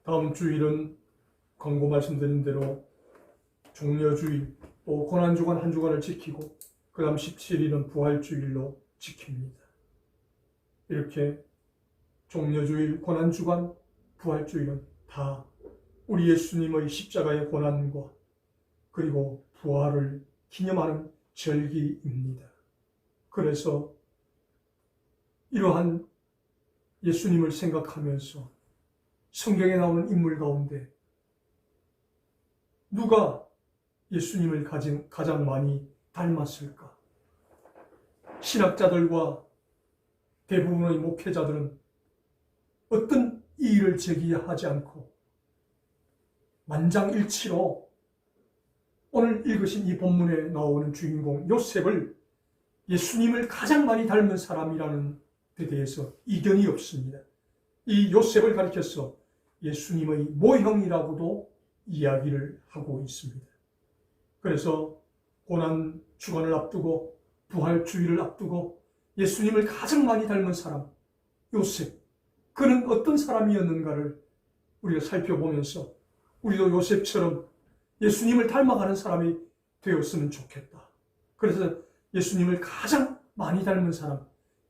다음 주일은 광고 말씀드린 대로 종려주일 또 고난주간 한 주간을 지키고 그 다음 17일은 부활주일로 지킵니다. 이렇게 종려주일, 고난주간, 부활주일은 다 우리 예수님의 십자가의 고난과 그리고 부활을 기념하는 절기입니다. 그래서 이러한 예수님을 생각하면서 성경에 나오는 인물 가운데 누가 예수님을 가장 많이 닮았을까? 신학자들과 대부분의 목회자들은 어떤 이의를 제기하지 않고 만장일치로 오늘 읽으신 이 본문에 나오는 주인공 요셉을 예수님을 가장 많이 닮은 사람이라는 데 대해서 이견이 없습니다. 이 요셉을 가리켜서 예수님의 모형이라고도 이야기를 하고 있습니다. 그래서 고난 주간을 앞두고 부활주일을 앞두고 예수님을 가장 많이 닮은 사람 요셉, 그는 어떤 사람이었는가를 우리가 살펴보면서 우리도 요셉처럼 예수님을 닮아가는 사람이 되었으면 좋겠다. 그래서 예수님을 가장 많이 닮은 사람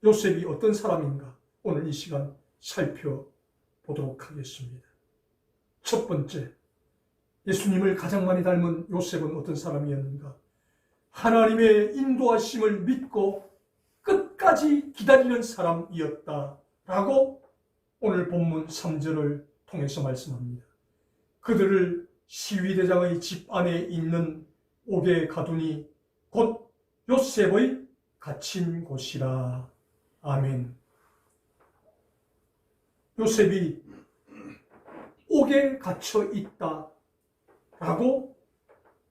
요셉이 어떤 사람인가 오늘 이 시간 살펴보도록 하겠습니다. 첫 번째, 예수님을 가장 많이 닮은 요셉은 어떤 사람이었는가? 하나님의 인도하심을 믿고 끝까지 기다리는 사람이었다라고 오늘 본문 3절을 통해서 말씀합니다. 그들을 시위대장의 집 안에 있는 옥에 가두니 곧 요셉의 갇힌 곳이라. 아멘. 요셉이 옥에 갇혀 있다라고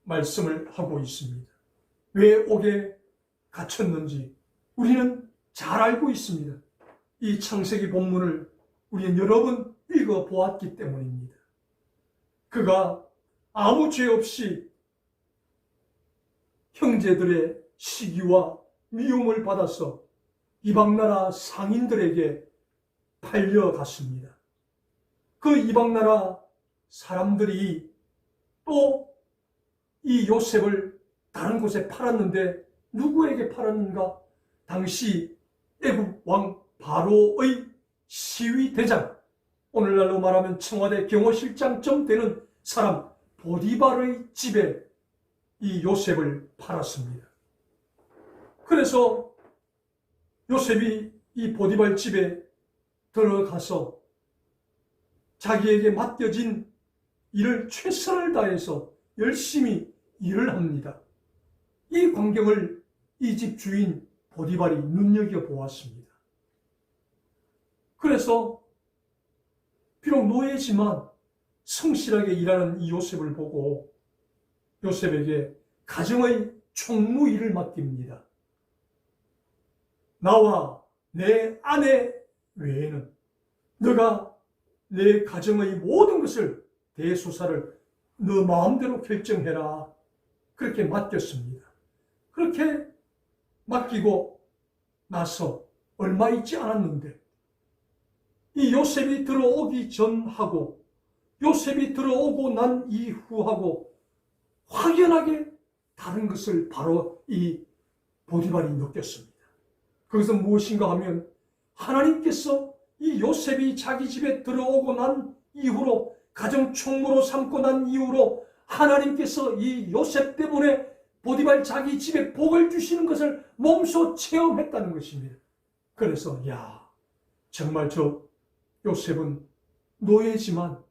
말씀을 하고 있습니다. 왜 옥에 갇혔는지 우리는 잘 알고 있습니다. 이 창세기 본문을 우리는 여러 번 읽어보았기 때문입니다. 그가 아무 죄 없이 형제들의 시기와 미움을 받아서 이방나라 상인들에게 팔려갔습니다. 그 이방나라 사람들이 또 이 요셉을 다른 곳에 팔았는데 누구에게 팔았는가? 당시 애굽 왕 바로의 시위대장, 오늘날로 말하면 청와대 경호실장쯤 되는 사람 보디발의 집에 이 요셉을 팔았습니다. 그래서 요셉이 이 보디발 집에 들어가서 자기에게 맡겨진 일을 최선을 다해서 열심히 일을 합니다. 이 광경을 이 집 주인 보디발이 눈여겨보았습니다. 그래서 비록 노예지만 성실하게 일하는 이 요셉을 보고 요셉에게 가정의 총무 일을 맡깁니다. 나와 내 아내 외에는 너가 내 가정의 모든 것을 대소사를 너 마음대로 결정해라. 그렇게 맡겼습니다. 그렇게 맡기고 나서 얼마 있지 않았는데 이 요셉이 들어오기 전하고 요셉이 들어오고 난 이후하고 확연하게 다른 것을 바로 이 보디발이 느꼈습니다. 그것은 무엇인가 하면 하나님께서 이 요셉이 자기 집에 들어오고 난 이후로 가정 총무로 삼고 난 이후로 하나님께서 이 요셉 때문에 보디발 자기 집에 복을 주시는 것을 몸소 체험했다는 것입니다. 그래서 정말 저 요셉은 노예지만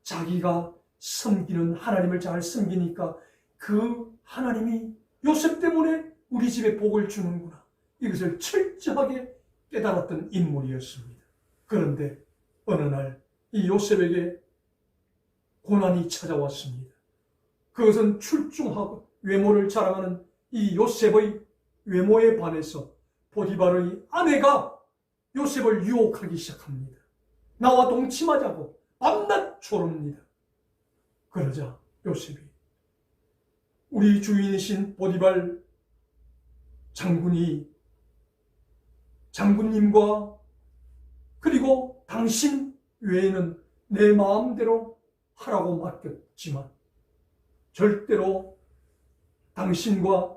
자기가 섬기는 하나님을 잘 섬기니까 그 하나님이 요셉 때문에 우리 집에 복을 주는구나. 이것을 철저하게 깨달았던 인물이었습니다. 그런데 어느 날 이 요셉에게 고난이 찾아왔습니다. 그것은 출중하고 외모를 자랑하는 이 요셉의 외모에 반해서 보디발의 아내가 요셉을 유혹하기 시작합니다. 나와 동침하자고 밤낮 조릅니다. 그러자 요셉이 우리 주인이신 보디발 장군님과 그리고 당신 외에는 내 마음대로 하라고 맡겼지만 절대로 당신과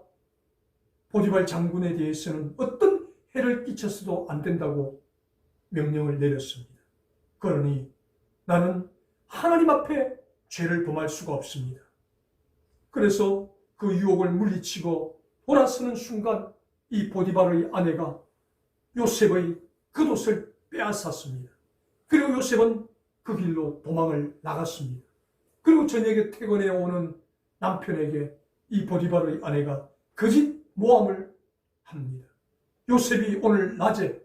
보디발 장군에 대해서는 어떤 해를 끼쳤어도 안 된다고 명령을 내렸습니다. 그러니 나는 하나님 앞에 죄를 범할 수가 없습니다. 그래서 그 유혹을 물리치고 돌아서는 순간 이 보디발의 아내가 요셉의 겉옷을 빼앗았습니다. 그리고 요셉은 그 길로 도망을 나갔습니다. 그리고 저녁에 퇴근해 오는 남편에게 이 보디발의 아내가 거짓 모함을 합니다. 요셉이 오늘 낮에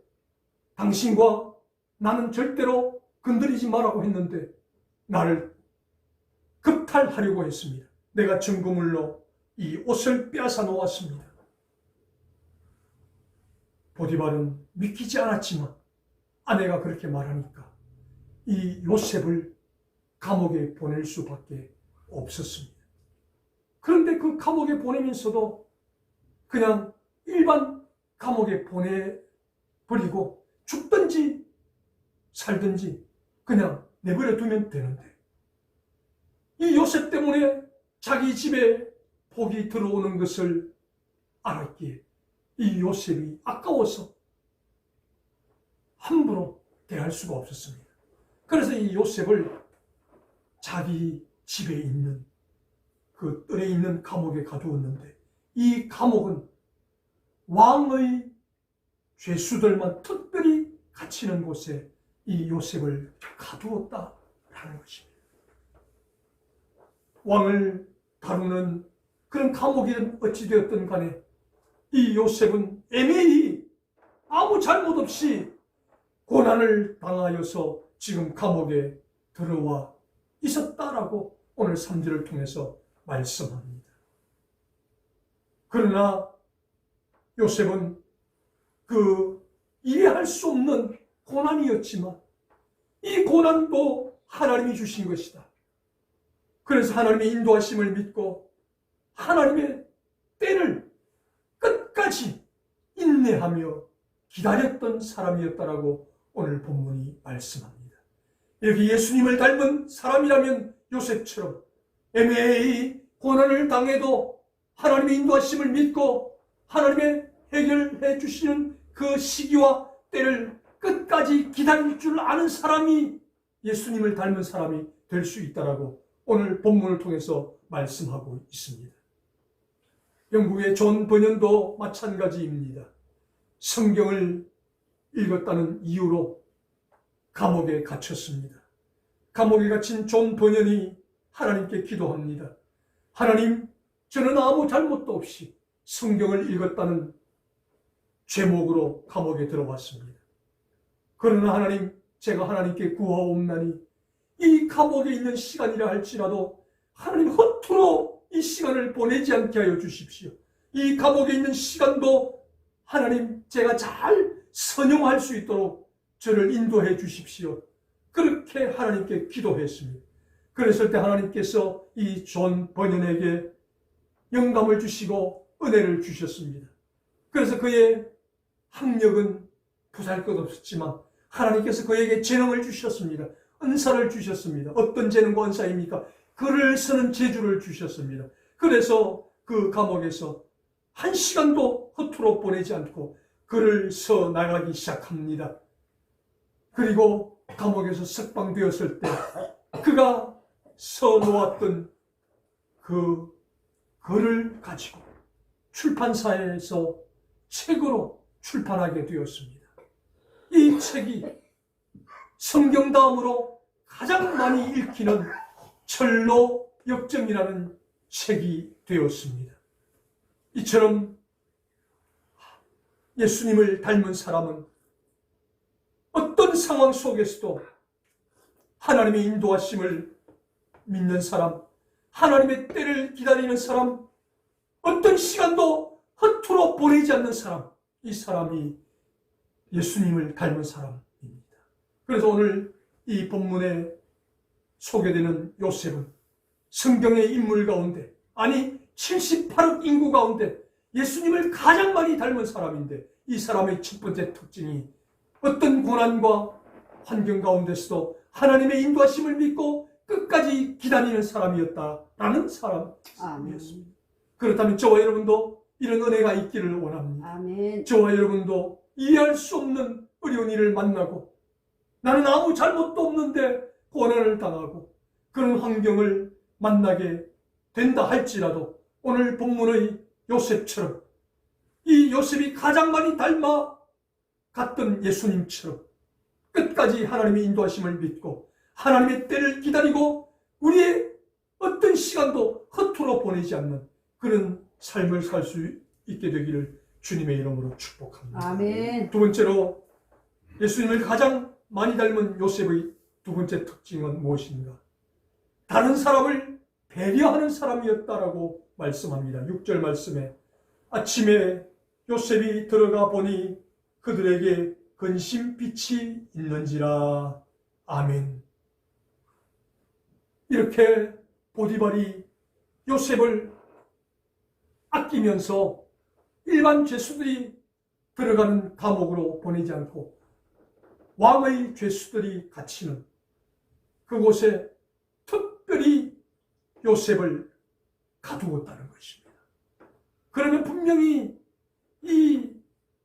당신과 나는 절대로 건드리지 말라고 했는데 나를 급탈하려고 했습니다. 내가 증거물로 이 옷을 빼앗아 놓았습니다. 보디발은 믿기지 않았지만 아내가 그렇게 말하니까 이 요셉을 감옥에 보낼 수밖에 없었습니다. 그런데 그 감옥에 보내면서도 그냥 일반 감옥에 보내버리고 죽든지 살든지 그냥 내버려 두면 되는데 이 요셉 때문에 자기 집에 복이 들어오는 것을 알았기에 이 요셉이 아까워서 함부로 대할 수가 없었습니다. 그래서 이 요셉을 자기 집에 있는 그 뜰에 있는 감옥에 가두었는데 이 감옥은 왕의 죄수들만 특별히 갇히는 곳에 이 요셉을 가두었다라는 것입니다. 왕을 다루는 그런 감옥이든 어찌되었든 간에 이 요셉은 애매히 아무 잘못 없이 고난을 당하여서 지금 감옥에 들어와 있었다라고 오늘 3절을 통해서 말씀합니다. 그러나 요셉은 그 이해할 수 없는 고난이었지만 이 고난도 하나님이 주신 것이다. 그래서 하나님의 인도하심을 믿고 하나님의 때를 끝까지 인내하며 기다렸던 사람이었다라고 오늘 본문이 말씀합니다. 이렇게 예수님을 닮은 사람이라면 요셉처럼 애매히 고난을 당해도 하나님의 인도하심을 믿고 하나님의 해결해 주시는 그 시기와 때를 끝까지 기다릴 줄 아는 사람이 예수님을 닮은 사람이 될 수 있다라고 오늘 본문을 통해서 말씀하고 있습니다. 영국의 존 버년도 마찬가지입니다. 성경을 읽었다는 이유로 감옥에 갇혔습니다. 감옥에 갇힌 존 버년이 하나님께 기도합니다. 하나님, 저는 아무 잘못도 없이 성경을 읽었다는 죄목으로 감옥에 들어왔습니다. 그러나 하나님, 제가 하나님께 구하옵나니 이 감옥에 있는 시간이라 할지라도 하나님 허투루 이 시간을 보내지 않게 하여 주십시오. 이 감옥에 있는 시간도 하나님 제가 잘 선용할 수 있도록 저를 인도해 주십시오. 그렇게 하나님께 기도했습니다. 그랬을 때 하나님께서 이 존 버년에게 영감을 주시고 은혜를 주셨습니다. 그래서 그의 학력은 보잘것없었지만 하나님께서 그에게 재능을 주셨습니다. 은사를 주셨습니다. 어떤 재능과 은사입니까? 글을 쓰는 재주를 주셨습니다. 그래서 그 감옥에서 한 시간도 허투루 보내지 않고 글을 써 나가기 시작합니다. 그리고 감옥에서 석방되었을 때 그가 써 놓았던 그 글을 가지고 출판사에서 책으로 출판하게 되었습니다. 이 책이 성경 다음으로 가장 많이 읽히는 철로 역정이라는 책이 되었습니다. 이처럼 예수님을 닮은 사람은 어떤 상황 속에서도 하나님의 인도하심을 믿는 사람, 하나님의 때를 기다리는 사람, 어떤 시간도 허투루 보내지 않는 사람, 이 사람이 예수님을 닮은 사람입니다. 그래서 오늘 이 본문에 소개되는 요셉은 성경의 인물 가운데, 아니 78억 인구 가운데 예수님을 가장 많이 닮은 사람인데, 이 사람의 첫 번째 특징이 어떤 고난과 환경 가운데서도 하나님의 인도하심을 믿고 끝까지 기다리는 사람이었다라는 사람이었습니다. 아멘. 그렇다면 저와 여러분도 이런 은혜가 있기를 원합니다. 아멘. 저와 여러분도 이해할 수 없는 어려운 일을 만나고 나는 아무 잘못도 없는데 고난을 당하고 그런 환경을 만나게 된다 할지라도 오늘 본문의 요셉처럼 이 요셉이 가장 많이 닮아 갔던 예수님처럼 끝까지 하나님의 인도하심을 믿고 하나님의 때를 기다리고 우리의 어떤 시간도 허투루 보내지 않는 그런 삶을 살 수 있게 되기를 주님의 이름으로 축복합니다. 아멘. 두 번째로 예수님을 가장 많이 닮은 요셉의 두 번째 특징은 무엇인가? 다른 사람을 배려하는 사람이었다라고 말씀합니다. 6절 말씀에 아침에 요셉이 들어가 보니 그들에게 근심빛이 있는지라. 아멘. 이렇게 보디발이 요셉을 아끼면서 일반 죄수들이 들어가는 감옥으로 보내지 않고 왕의 죄수들이 갇히는 그곳에 특별히 요셉을 가두었다는 것입니다. 그러면 분명히 이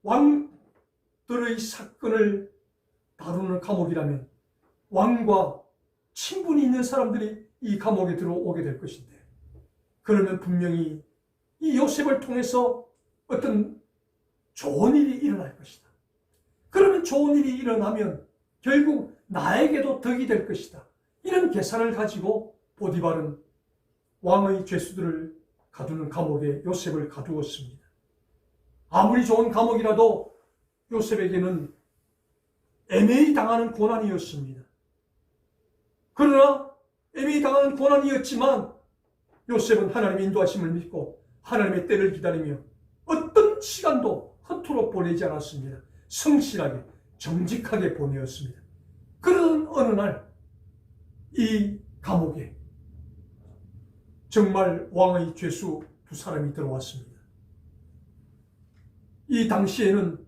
왕들의 사건을 다루는 감옥이라면 왕과 친분이 있는 사람들이 이 감옥에 들어오게 될 것인데, 그러면 분명히 이 요셉을 통해서 어떤 좋은 일이 일어날 것이다. 그러면 좋은 일이 일어나면 결국 나에게도 덕이 될 것이다. 이런 계산을 가지고 보디발은 왕의 죄수들을 가두는 감옥에 요셉을 가두었습니다. 아무리 좋은 감옥이라도 요셉에게는 애매히 당하는 고난이었습니다. 그러나 애매히 당하는 고난이었지만 요셉은 하나님의 인도하심을 믿고 하나님의 때를 기다리며 어떤 시간도 허투루 보내지 않았습니다. 성실하게 정직하게 보내었습니다. 그런 어느 날 이 감옥에 정말 왕의 죄수 두 사람이 들어왔습니다. 이 당시에는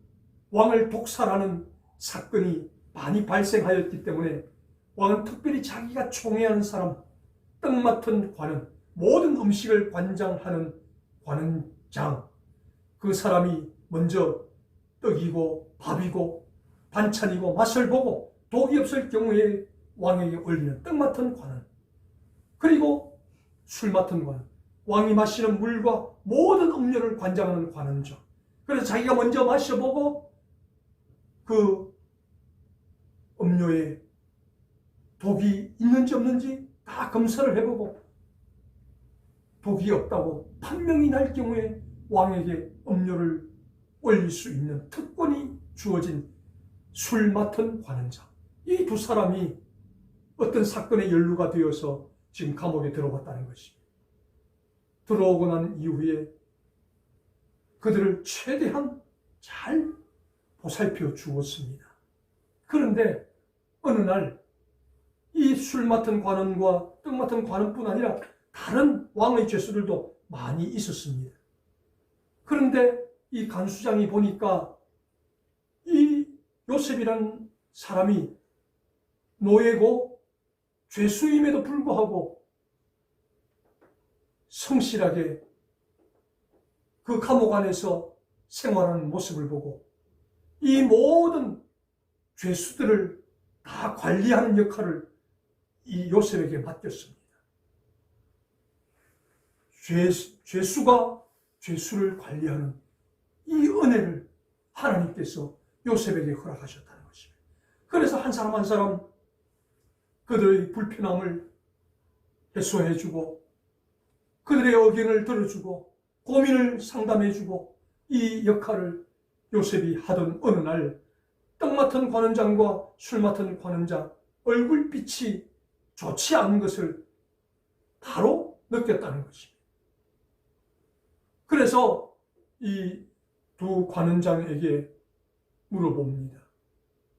왕을 독살하는 사건이 많이 발생하였기 때문에 왕은 특별히 자기가 총애하는 사람, 떡 맡은 관원, 모든 음식을 관장하는 관원장, 그 사람이 먼저 떡이고 밥이고 반찬이고 맛을 보고 독이 없을 경우에 왕에게 올리는 떡 맡은 관원, 그리고 술 맡은 관원, 왕이 마시는 물과 모든 음료를 관장하는 관원장. 그래서 자기가 먼저 마셔보고 그 음료에 독이 있는지 없는지 다 검사를 해보고 독이 없다고 판명이 날 경우에 왕에게 음료를 올릴 수 있는 특권이 주어진 술 맡은 관원장. 이 두 사람이 어떤 사건에 연루가 되어서 지금 감옥에 들어갔다는 것입니다. 들어오고 난 이후에 그들을 최대한 잘 보살펴 주었습니다. 그런데 어느 날 이 술 맡은 관원과 떡 맡은 관원뿐 아니라 다른 왕의 죄수들도 많이 있었습니다. 그런데 이 간수장이 보니까 이 요셉이라는 사람이 노예고 죄수임에도 불구하고 성실하게 그 감옥 안에서 생활하는 모습을 보고 이 모든 죄수들을 다 관리하는 역할을 이 요셉에게 맡겼습니다. 죄수가 죄수를 관리하는 이 은혜를 하나님께서 요셉에게 허락하셨다는 것입니다. 그래서 한 사람 한 사람 그들의 불편함을 해소해주고 그들의 의견을 들어주고 고민을 상담해주고 이 역할을 요셉이 하던 어느 날 떡 맡은 관원장과 술 맡은 관원장 얼굴빛이 좋지 않은 것을 바로 느꼈다는 것입니다. 그래서 이 두 관원장에게 물어봅니다.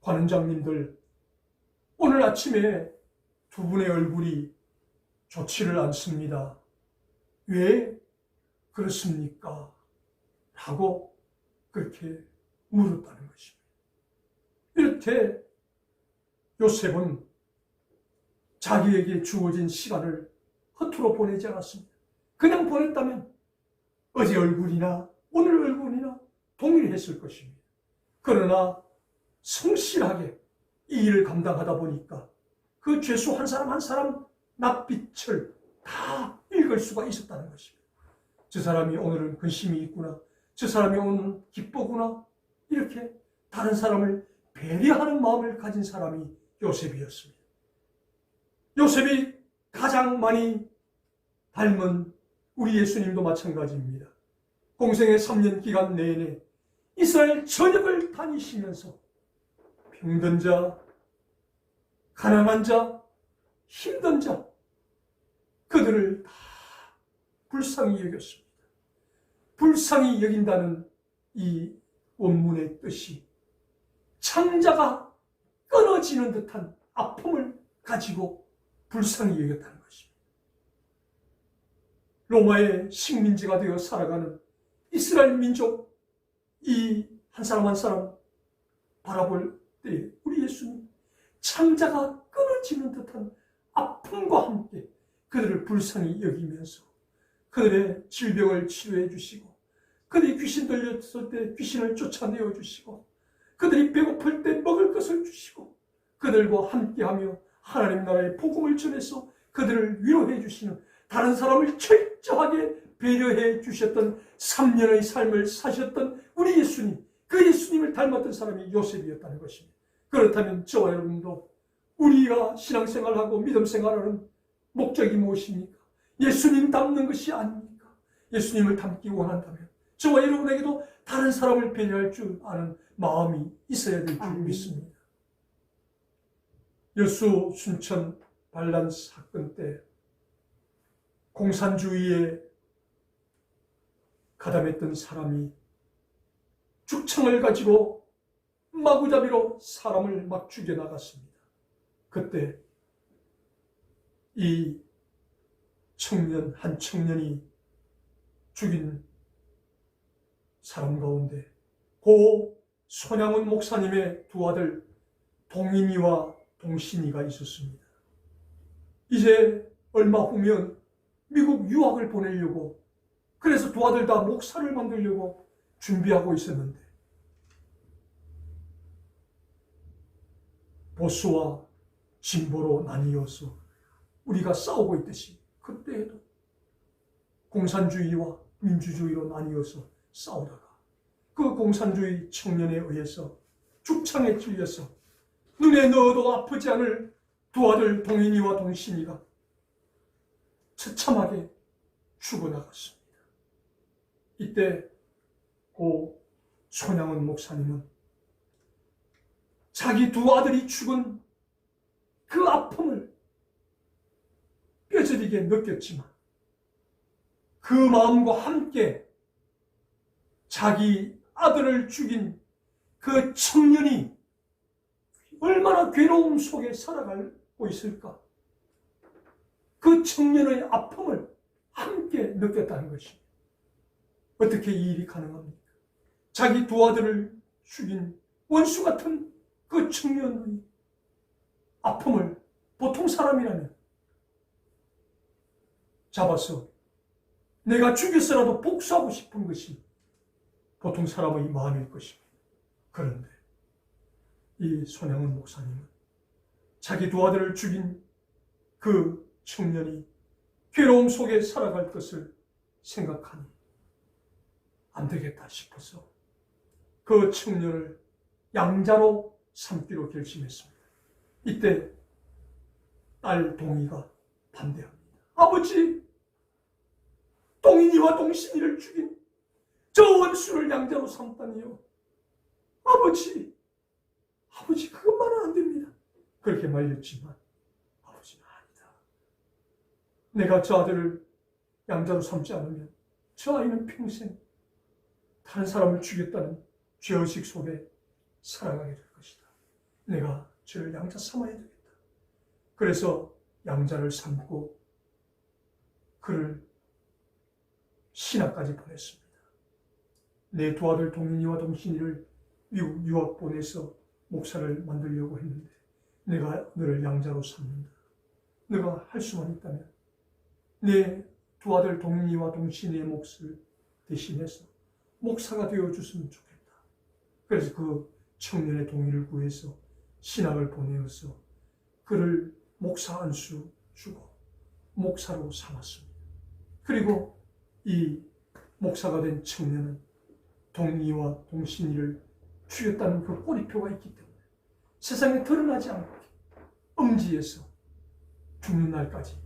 관원장님들, 오늘 아침에 두 분의 얼굴이 좋지를 않습니다. 왜 그렇습니까? 라고 그렇게 물었다는 것입니다. 이렇게 요셉은 자기에게 주어진 시간을 허투루 보내지 않았습니다. 그냥 보냈다면 어제 얼굴이나 오늘 얼굴이나 동일했을 것입니다. 그러나 성실하게 이 일을 감당하다 보니까 그 죄수 한 사람 한 사람 낯빛을 다 읽을 수가 있었다는 것입니다. 저 사람이 오늘은 근심이 있구나, 저 사람이 오늘은 기쁘구나, 이렇게 다른 사람을 배려하는 마음을 가진 사람이 요셉이었습니다. 요셉이 가장 많이 닮은 우리 예수님도 마찬가지입니다. 공생의 3년 기간 내내 이스라엘 전역을 다니시면서 병든 자, 가난한 자, 힘든 자, 그들을 다 불쌍히 여겼습니다. 불쌍히 여긴다는 이 원문의 뜻이 창자가 끊어지는 듯한 아픔을 가지고 불쌍히 여겼다는 것입니다. 로마의 식민지가 되어 살아가는 이스라엘 민족, 이 한 사람 한 사람 바라볼 때 우리 예수님 창자가 끊어지는 듯한 아픔과 함께 그들을 불쌍히 여기면서 그들의 질병을 치료해 주시고, 그들이 귀신 들렸을 때 귀신을 쫓아내어 주시고, 그들이 배고플 때 먹을 것을 주시고, 그들과 함께하며 하나님 나라의 복음을 전해서 그들을 위로해 주시는, 다른 사람을 철저하게 배려해 주셨던 3년의 삶을 사셨던 우리 예수님, 그 예수님을 닮았던 사람이 요셉이었다는 것입니다. 그렇다면 저와 여러분도 우리가 신앙생활하고 믿음생활하는 목적이 무엇입니까? 예수님 닮는 것이 아닙니까? 예수님을 닮기 원한다면 저와 여러분에게도 다른 사람을 배려할 줄 아는 마음이 있어야 될 줄 믿습니다. 여수 순천 반란 사건 때 공산주의에 가담했던 사람이 죽창을 가지고 마구잡이로 사람을 막 죽여나갔습니다. 그때 이 한 청년이 죽인 사람 가운데 고 손양훈 목사님의 두 아들 동인이와 동신이가 있었습니다. 이제 얼마 후면 미국 유학을 보내려고, 그래서 두 아들 다 목사를 만들려고 준비하고 있었는데 보수와 진보로 나뉘어서 우리가 싸우고 있듯이 그때에도 공산주의와 민주주의로 나뉘어서 싸우다가 그 공산주의 청년에 의해서 죽창에 찔려서 눈에 넣어도 아프지 않을 두 아들 동인이와 동신이가 처참하게 죽어나갔습니다. 이때 고 손양훈 목사님은 자기 두 아들이 죽은 그 아픔을 뼈저리게 느꼈지만 그 마음과 함께 자기 아들을 죽인 그 청년이 얼마나 괴로움 속에 살아가고 있을까, 그 청년의 아픔을 함께 느꼈다는 것입니다. 어떻게 이 일이 가능합니까? 자기 두 아들을 죽인 원수 같은 그 청년의 아픔을 보통 사람이라면 잡아서 내가 죽였어라도 복수하고 싶은 것이 보통 사람의 마음일 것입니다. 그런데 이 손양훈 목사님은 자기 두 아들을 죽인 그 청년이 괴로움 속에 살아갈 것을 생각하니 안 되겠다 싶어서 그 청년을 양자로 삼기로 결심했습니다. 이때 딸 동희가 반대합니다. 아버지, 동인이와 동신이를 죽인 저 원수를 양자로 삼다니요. 아버지 그것만은 안 됩니다. 그렇게 말렸지만 아버지는 아니다. 내가 저 아들을 양자로 삼지 않으면 저 아이는 평생 다른 사람을 죽였다는 죄의식 속에 살아가게 될 것이다. 내가 저를 양자 삼아야 되겠다. 그래서 양자를 삼고 그를 신학까지 보냈습니다. 내 두 아들 동인이와 동신이를 미국 유학 보내서 목사를 만들려고 했는데 내가 너를 양자로 삼는다. 너가 할 수만 있다면 내 두 아들 동리와 동신의 몫을 대신해서 목사가 되어줬으면 좋겠다. 그래서 그 청년의 동의를 구해서 신학을 보내어서 그를 목사 안수 주고 목사로 삼았습니다. 그리고 이 목사가 된 청년은 동리와 동신이를 죽였다는 그 꼬리표가 있기 때문에 세상에 드러나지 않게 음지에서 죽는 날까지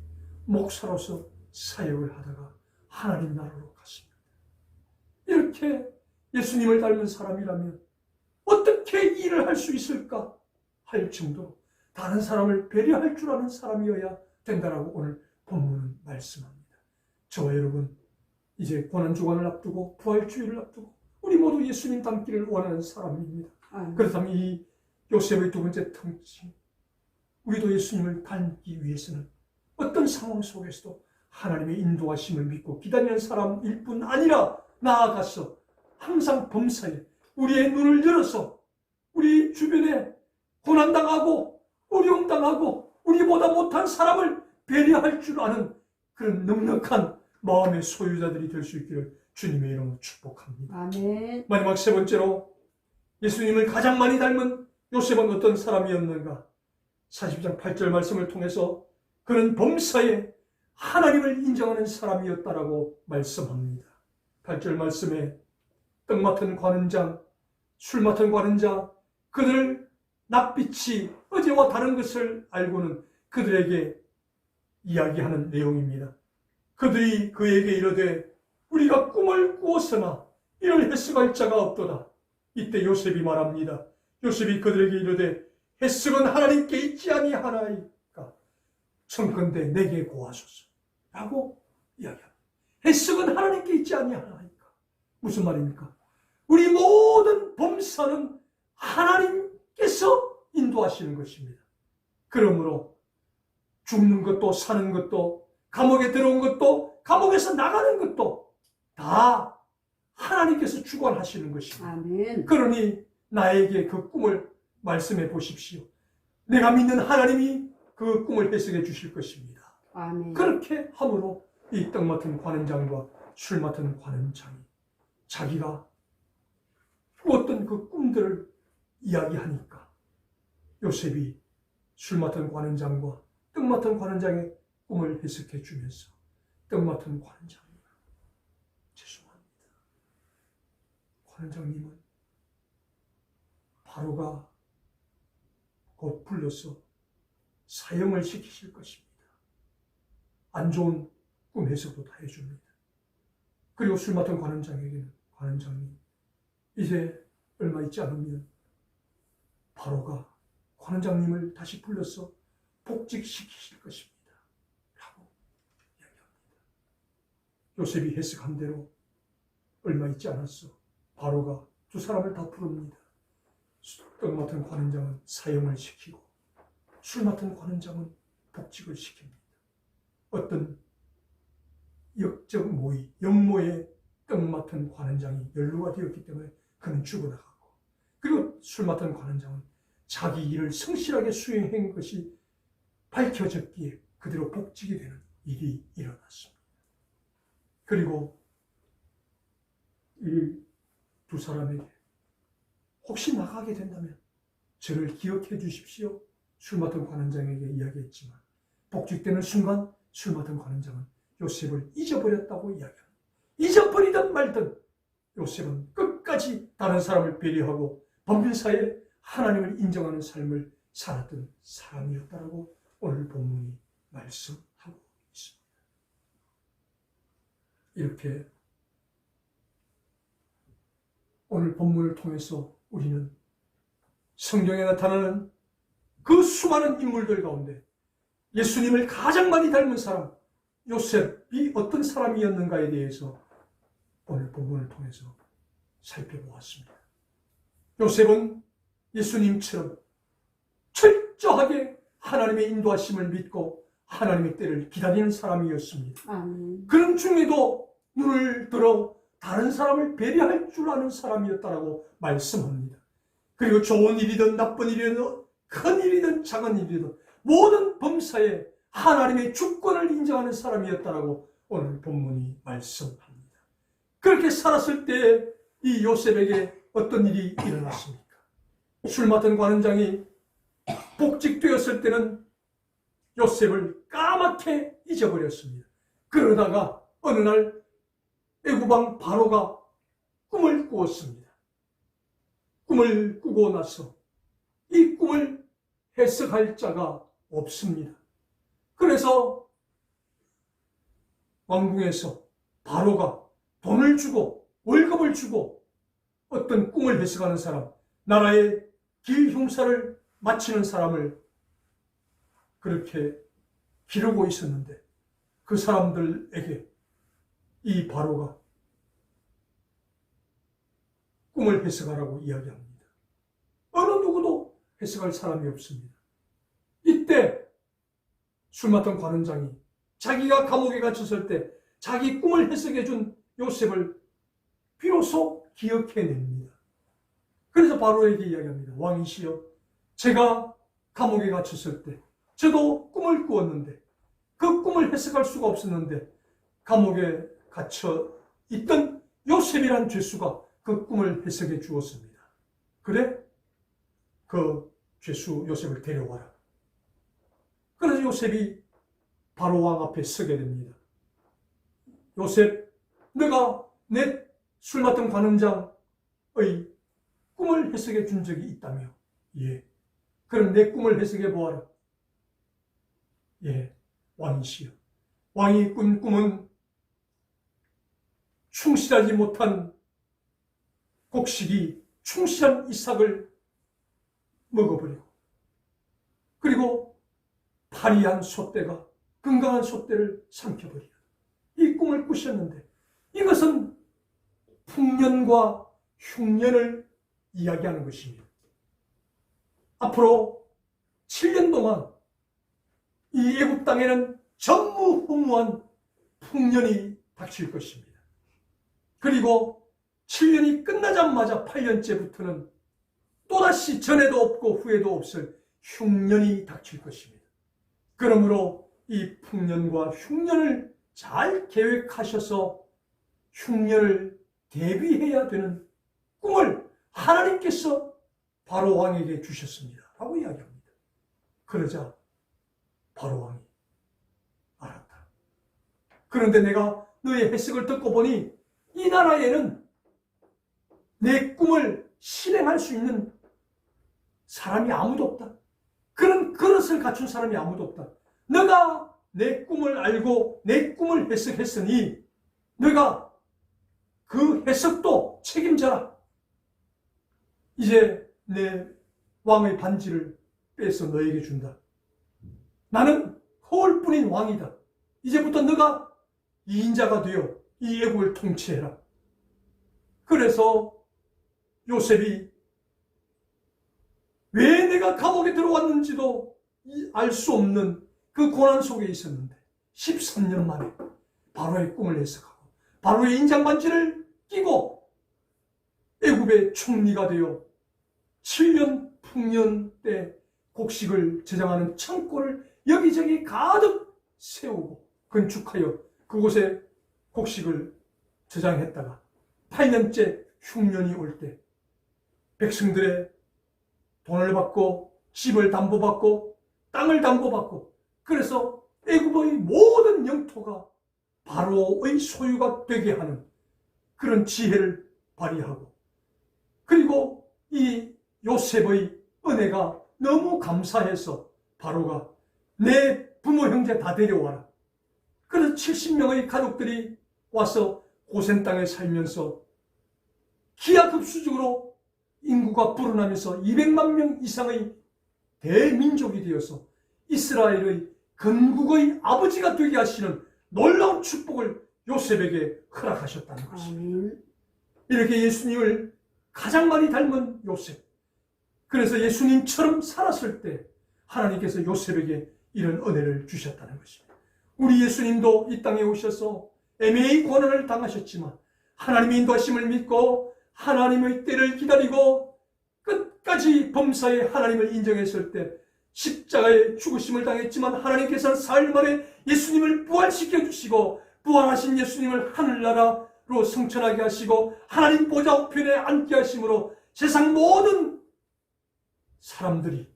목사로서 사역을 하다가 하나님 나라로 갔습니다. 이렇게 예수님을 닮은 사람이라면 어떻게 일을 할 수 있을까 할 정도로 다른 사람을 배려할 줄 아는 사람이어야 된다라고 오늘 본문은 말씀합니다. 저와 여러분, 이제 고난주간을 앞두고 부활주의를 앞두고 우리 모두 예수님 닮기를 원하는 사람입니다. 그렇다면 이 요셉의 두 번째 특징, 우리도 예수님을 닮기 위해서는 어떤 상황 속에서도 하나님의 인도하심을 믿고 기다리는 사람일 뿐 아니라 나아가서 항상 범사에 우리의 눈을 열어서 우리 주변에 고난당하고 어려움당하고 우리보다 못한 사람을 배려할 줄 아는 그런 넉넉한 마음의 소유자들이 될 수 있기를 주님의 이름으로 축복합니다. 아멘. 마지막 세 번째로 예수님을 가장 많이 닮은 요셉은 어떤 사람이었는가? 40장 8절 말씀을 통해서 그는 범사에 하나님을 인정하는 사람이었다라고 말씀합니다. 8절 말씀에 떡 맡은 관원장, 술 맡은 관원자, 그들 낯빛이 어제와 다른 것을 알고는 그들에게 이야기하는 내용입니다. 그들이 그에게 이르되 우리가 꿈을 꾸었으나 이를 해석할 자가 없도다. 이때 요셉이 말합니다. 요셉이 그들에게 이르되 해석은 하나님께 있지 아니하나이까 청컨대 내게 고하소서 라고 이야기합니다. 해석은 하나님께 있지 아니하나이까. 무슨 말입니까? 우리 모든 범사는 하나님께서 인도하시는 것입니다. 그러므로 죽는 것도 사는 것도 감옥에 들어온 것도 감옥에서 나가는 것도 다 하나님께서 주관하시는 것입니다. 아멘. 그러니 나에게 그 꿈을 말씀해 보십시오. 내가 믿는 하나님이 그 꿈을 해석해 주실 것입니다. 아멘. 그렇게 함으로 이 떡 맡은 관원장과 술 맡은 관원장이 자기가 꾸었던 그 꿈들을 이야기하니까 요셉이 술 맡은 관원장과 떡 맡은 관원장의 꿈을 해석해 주면서 떡 맡은 관원장님, 죄송합니다. 관원장님은 바로가 곧 불러서 사형을 시키실 것입니다. 안 좋은 꿈 해석도 다 해줍니다. 그리고 술 맡은 관원장에게는 관원장님, 이제 얼마 있지 않으면 바로가 관원장님을 다시 불러서 복직시키실 것입니다. 라고 이야기합니다. 요셉이 해석한 대로 얼마 있지 않았어 바로가 두 사람을 다 부릅니다. 떡 맡은 관원장은 사형을 시키고 술 맡은 관원장은 복직을 시킵니다. 어떤 역적 모의, 역모의 떡 맡은 관원장이 연루가 되었기 때문에 그는 죽어나가고, 그리고 술 맡은 관원장은 자기 일을 성실하게 수행한 것이 밝혀졌기에 그대로 복직이 되는 일이 일어났습니다. 그리고 이 두 사람에게 혹시 나가게 된다면 저를 기억해 주십시오. 술 맡은 관원장에게 이야기했지만 복직되는 순간 술 맡은 관원장은 요셉을 잊어버렸다고 이야기합니다. 잊어버리든 말든 요셉은 끝까지 다른 사람을 배려하고 범민사에 하나님을 인정하는 삶을 살았던 사람이었다라고 오늘 본문이 말씀하고 있습니다. 이렇게 오늘 본문을 통해서 우리는 성경에 나타나는 그 수많은 인물들 가운데 예수님을 가장 많이 닮은 사람 요셉이 어떤 사람이었는가에 대해서 오늘 본문을 통해서 살펴보았습니다. 요셉은 예수님처럼 철저하게 하나님의 인도하심을 믿고 하나님의 때를 기다리는 사람이었습니다. 그런 중에도 눈을 들어 다른 사람을 배려할 줄 아는 사람이었다라고 말씀합니다. 그리고 좋은 일이든 나쁜 일이든 큰 일이든 작은 일이든 모든 범사에 하나님의 주권을 인정하는 사람이었다라고 오늘 본문이 말씀합니다. 그렇게 살았을 때 이 요셉에게 어떤 일이 일어났습니까? 술 맡은 관원장이 복직되었을 때는 요셉을 까맣게 잊어버렸습니다. 그러다가 어느 날 애굽왕 바로가 꿈을 꾸었습니다. 꿈을 꾸고 나서 이 꿈을 해석할 자가 없습니다. 그래서 왕궁에서 바로가 돈을 주고 월급을 주고 어떤 꿈을 해석하는 사람, 나라의 길흉사를 마치는 사람을 그렇게 기르고 있었는데 그 사람들에게 이 바로가 꿈을 해석하라고 이야기합니다. 어느 누구도 해석할 사람이 없습니다. 이때 술 맡은 관원장이 자기가 감옥에 갇혔을 때 자기 꿈을 해석해 준 요셉을 비로소 기억해냅니다. 그래서 바로에게 이야기합니다. 왕이시여, 제가 감옥에 갇혔을 때 저도 꿈을 꾸었는데 그 꿈을 해석할 수가 없었는데 감옥에 갇혀 있던 요셉이란 죄수가 그 꿈을 해석해 주었습니다. 그래? 그 죄수 요셉을 데려와라. 그래서 요셉이 바로 왕 앞에 서게 됩니다. 요셉, 내가 내 술 맡은 관원장의 꿈을 해석해 준 적이 있다며? 예. 그럼 내 꿈을 해석해 보아라. 예, 왕이시여. 왕이 꾼 꿈은 충실하지 못한 곡식이 충실한 이삭을 먹어버리고, 그리고 파리한 소떼가 건강한 소떼를 삼켜버리는 이 꿈을 꾸셨는데, 이것은 풍년과 흉년을 이야기하는 것입니다. 앞으로 7년 동안 이 애굽 땅에는 전무후무한 풍년이 닥칠 것입니다. 그리고 7년이 끝나자마자 8년째부터는 또다시 전에도 없고 후에도 없을 흉년이 닥칠 것입니다. 그러므로 이 풍년과 흉년을 잘 계획하셔서 흉년을 대비해야 되는 꿈을 하나님께서 바로 왕에게 주셨습니다. 라고 이야기합니다. 그러자 바로 왕이 알았다. 그런데 내가 너의 해석을 듣고 보니 이 나라에는 내 꿈을 실행할 수 있는 사람이 아무도 없다. 그런 그릇을 갖춘 사람이 아무도 없다. 너가 내 꿈을 알고 내 꿈을 해석했으니 너가 그 해석도 책임져라. 이제 내 왕의 반지를 빼서 너에게 준다. 나는 허울뿐인 왕이다. 이제부터 너가 2인자가 되어 이 애국을 통치해라. 그래서 요셉이 왜 내가 감옥에 들어왔는지도 알 수 없는 그 고난 속에 있었는데 13년 만에 바로의 꿈을 해석하고 바로의 인장 반지를 끼고 애굽의 총리가 되어 7년 풍년 때 곡식을 저장하는 창고를 여기저기 가득 세우고 건축하여 그곳에 곡식을 저장했다가 8년째 흉년이 올 때 백성들의 돈을 받고 집을 담보받고 땅을 담보받고 그래서 애굽의 모든 영토가 바로의 소유가 되게 하는 그런 지혜를 발휘하고 그리고 이 요셉의 은혜가 너무 감사해서 바로가 내 부모 형제 다 데려와라. 그래서 70명의 가족들이 와서 고센 땅에 살면서 기하급수적으로 인구가 불어나면서 200만 명 이상의 대민족이 되어서 이스라엘의 건국의 아버지가 되게 하시는 놀라운 축복을 요셉에게 허락하셨다는 것입니다. 이렇게 예수님을 가장 많이 닮은 요셉. 그래서 예수님처럼 살았을 때 하나님께서 요셉에게 이런 은혜를 주셨다는 것입니다. 우리 예수님도 이 땅에 오셔서 애매히 고난을 당하셨지만 하나님의 인도하심을 믿고 하나님의 때를 기다리고 끝까지 범사에 하나님을 인정했을 때 십자가의 죽으심을 당했지만 하나님께서는 사흘 만에 예수님을 부활시켜 주시고 부활하신 예수님을 하늘나라로 승천하게 하시고 하나님 보좌 우편에 앉게 하심으로 세상 모든 사람들이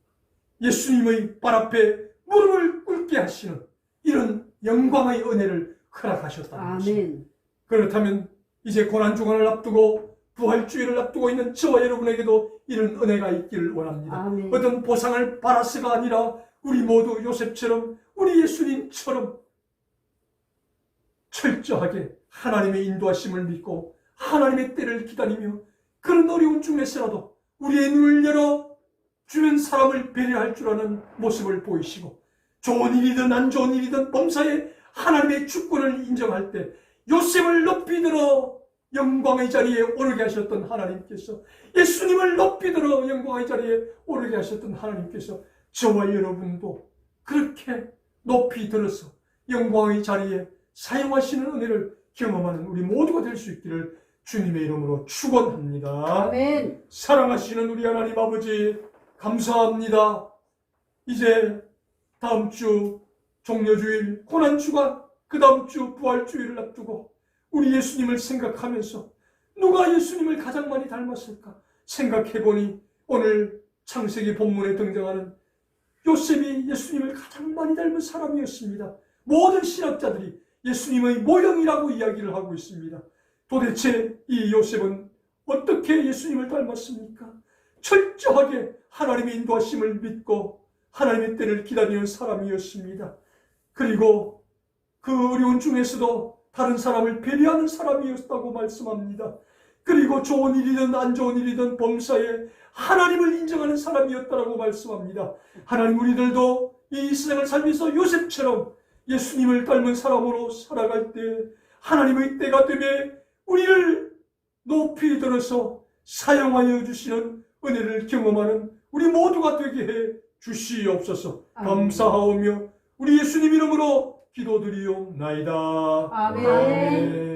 예수님의 발 앞에 무릎을 꿇게 하시는 이런 영광의 은혜를 허락하셨다는 것입니다. 그렇다면 이제 고난주간을 앞두고 부활주의를 앞두고 있는 저와 여러분에게도 이런 은혜가 있기를 원합니다. 아멘. 어떤 보상을 바라서가 아니라 우리 모두 요셉처럼 우리 예수님처럼 철저하게 하나님의 인도하심을 믿고 하나님의 때를 기다리며 그런 어려운 중에서라도 우리의 눈을 열어 주변 사람을 배려할 줄 아는 모습을 보이시고 좋은 일이든 안 좋은 일이든 범사에 하나님의 주권을 인정할 때 요셉을 높이 들어 영광의 자리에 오르게 하셨던 하나님께서 예수님을 높이 들어 영광의 자리에 오르게 하셨던 하나님께서 저와 여러분도 그렇게 높이 들어서 영광의 자리에 사용하시는 은혜를 경험하는 우리 모두가 될 수 있기를 주님의 이름으로 축원합니다. 아멘. 사랑하시는 우리 하나님 아버지 감사합니다. 이제 다음 주 종려주일 고난주간 그 다음 주 부활주일을 앞두고 우리 예수님을 생각하면서 누가 예수님을 가장 많이 닮았을까 생각해보니 오늘 창세기 본문에 등장하는 요셉이 예수님을 가장 많이 닮은 사람이었습니다. 모든 신학자들이 예수님의 모형이라고 이야기를 하고 있습니다. 도대체 이 요셉은 어떻게 예수님을 닮았습니까? 철저하게 하나님의 인도하심을 믿고 하나님의 때를 기다리는 사람이었습니다. 그리고 그 어려운 중에서도 다른 사람을 배려하는 사람이었다고 말씀합니다. 그리고 좋은 일이든 안 좋은 일이든 범사에 하나님을 인정하는 사람이었다고 말씀합니다. 하나님 우리들도 이 세상을 살면서 요셉처럼 예수님을 닮은 사람으로 살아갈 때 하나님의 때가 되매 우리를 높이 들어서 사용하여 주시는 은혜를 경험하는 우리 모두가 되게 해 주시옵소서. 감사하오며 우리 예수님 이름으로 기도드리옵나이다. 아멘. 아멘.